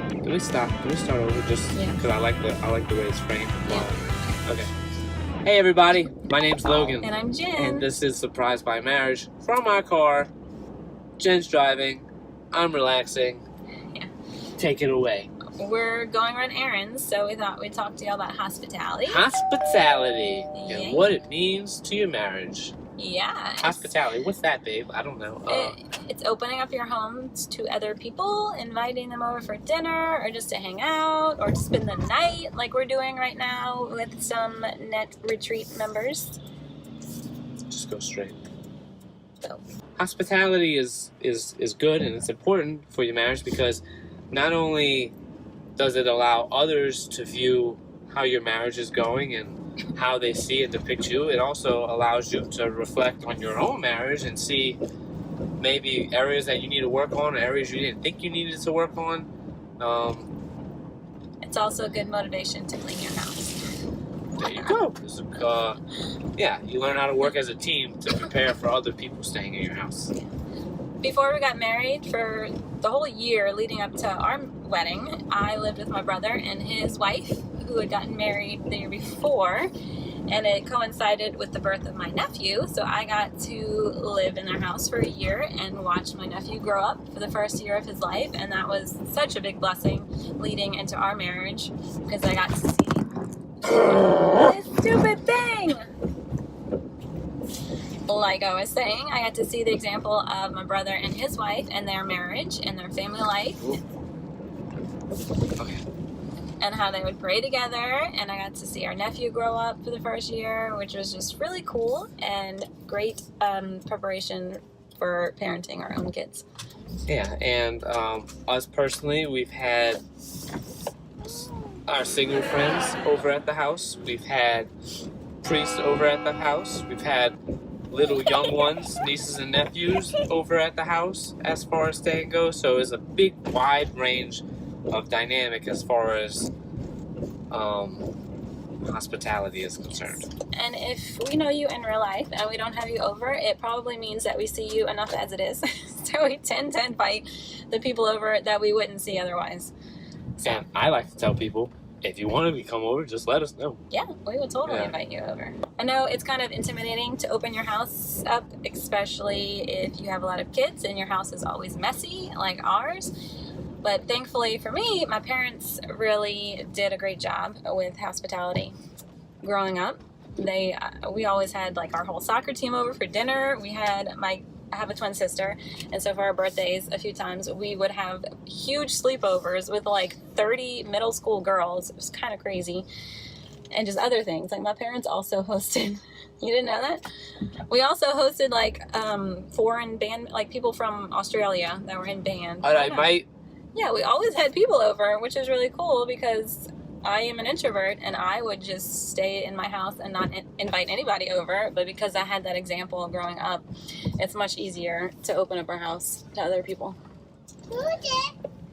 Can we stop? Can we start over? Just because I like the way it's framed. Yeah. Okay. Hey everybody, my name's Logan. And I'm Jen. And this is Surprised by Marriage from our car. Jen's driving. I'm relaxing. Yeah. Take it away. We're going on errands, so we thought we'd talk to you about hospitality. Hospitality Yeah. and what it means to your marriage. Yeah. Hospitality. What's that, babe? I don't know. It's opening up your home to other people, inviting them over for dinner, or just to hang out, or to spend the night, like we're doing right now with some Net Retreat members. Just go straight. So. Hospitality is good and it's important for your marriage because not only does it allow others to view how your marriage is going and how they see and depict you, it also allows you to reflect on your own marriage and see maybe areas that you need to work on or areas you didn't think you needed to work on. It's also a good motivation to clean your house. There you go. Yeah, you learn how to work as a team to prepare for other people staying in your house. Before we got married, for the whole year leading up to our wedding, I lived with my brother and his wife, who had gotten married the year before, and it coincided with the birth of my nephew, so I got to live in their house for a year and watch my nephew grow up for the first year of his life, and that was such a big blessing leading into our marriage, because I got to see this stupid thing! Like I was saying, I got to see the example of my brother and his wife and their marriage and their family life. Okay. And how they would pray together, and I got to see our nephew grow up for the first year, which was just really cool and great preparation for parenting our own kids. Yeah, and us personally, we've had our single friends over at the house. We've had priests over at the house. We've had little young ones, nieces and nephews over at the house as far as staying goes. So it's a big, wide range of dynamic as far as hospitality is concerned. And if we know you in real life and we don't have you over, it probably means that we see you enough as it is. So we tend to invite the people over that we wouldn't see otherwise. So. And I like to tell people, if you want to come over, just let us know. Yeah, we would totally invite you over. I know it's kind of intimidating to open your house up, especially if you have a lot of kids and your house is always messy like ours. But thankfully for me, my parents really did a great job with hospitality growing up. We always had like our whole soccer team over for dinner. I have a twin sister, and so for our birthdays, a few times we would have huge sleepovers with like 30 middle school girls. It was kind of crazy. And just other things. Like my parents also hosted, you didn't know that? We also hosted like foreign band, like people from Australia that were in band. Yeah, we always had people over, which is really cool because I am an introvert and I would just stay in my house and not invite anybody over. But because I had that example growing up, it's much easier to open up our house to other people.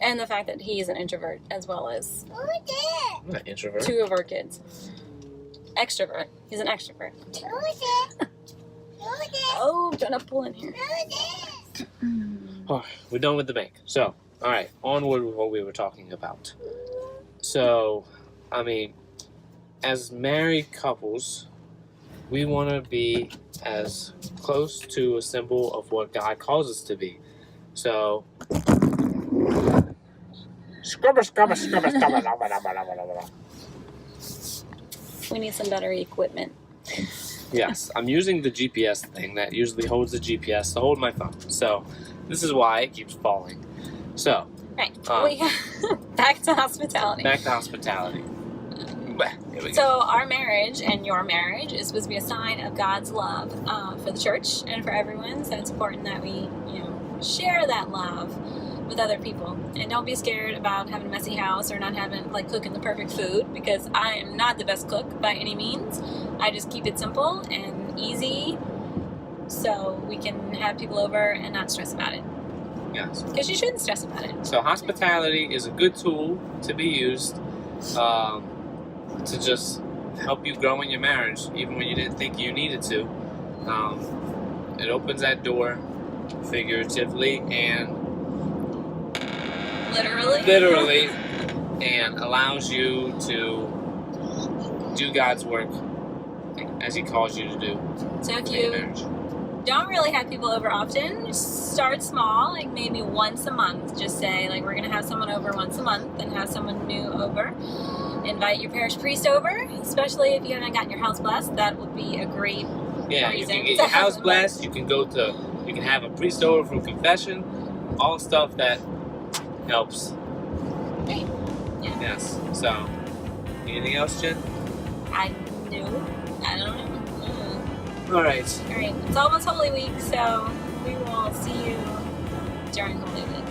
And the fact that he's an introvert as well as I'm not introvert. two of our kids. Extrovert. He's an extrovert. Oh, trying to pull in here. Oh, we're done with the bank. So, all right, onward with what we were talking about. So, I mean, as married couples, we want to be as close to a symbol of what God calls us to be. So, We need some better equipment. yes, I'm using the GPS thing that usually holds the GPS to hold my phone. So, this is why it keeps falling. So, Right. Back to hospitality. Back to hospitality. Here we go. So our marriage and your marriage is supposed to be a sign of God's love for the church and for everyone. So it's important that we, share that love with other people. And don't be scared about having a messy house or not having cooking the perfect food, because I am not the best cook by any means. I just keep it simple and easy so we can have people over and not stress about it. Yes. Because you shouldn't stress about it. So hospitality is a good tool to be used to just help you grow in your marriage, even when you didn't think you needed to. It opens that door figuratively and literally, and allows you to do God's work as He calls you to do. So if in your you marriage. don't really have people over often, just start small, like maybe once a month. Just say, like, we're going to have someone over once a month and have someone new over. Invite your parish priest over, especially if you haven't gotten your house blessed. That would be a great Yeah, you reason can get to your house have blessed. You can have a priest over for confession. All stuff that helps. Great. Yeah. Yes. So, anything else, Jen? I don't know. All right. All right. It's almost Holy Week, so we will see you during Holy Week.